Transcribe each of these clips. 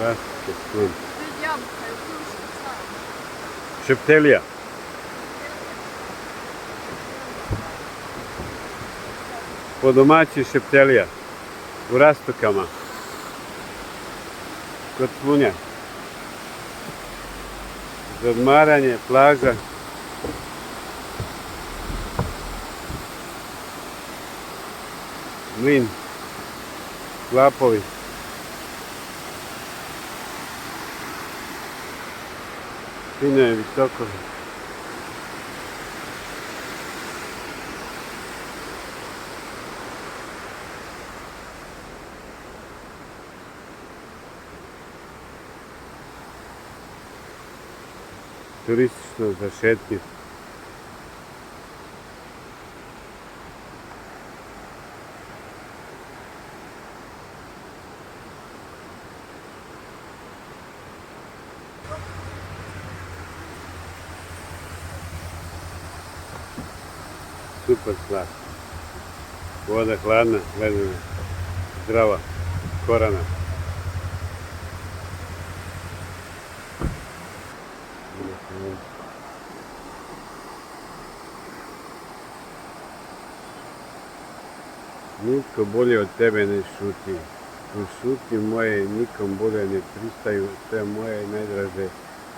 Rastke slun. Jabuka je kruška, šta? Šeptelija. Po domaći šeptelija. U rastokama. Kod Slunja. Za odmaranje, plaža. Mlin. Klapovi. Fino je, visoko. Turistično za šetnje. Super stvar. Voda hladna, ledena, zdrava, korana. Nitko bolje od tebe ne šuti. U šutnji moje nikom bolje ne pristaju sve moje najdraže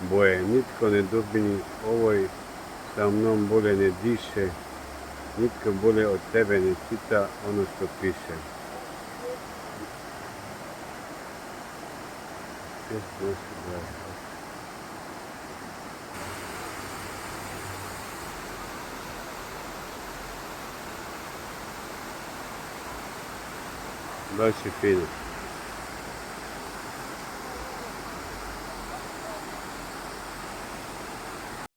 boje. Nitko ne dubini ovoj sa mnom bolje ne diše. Nitko bolje od tebe ne čita ono što piše. Baš je fino.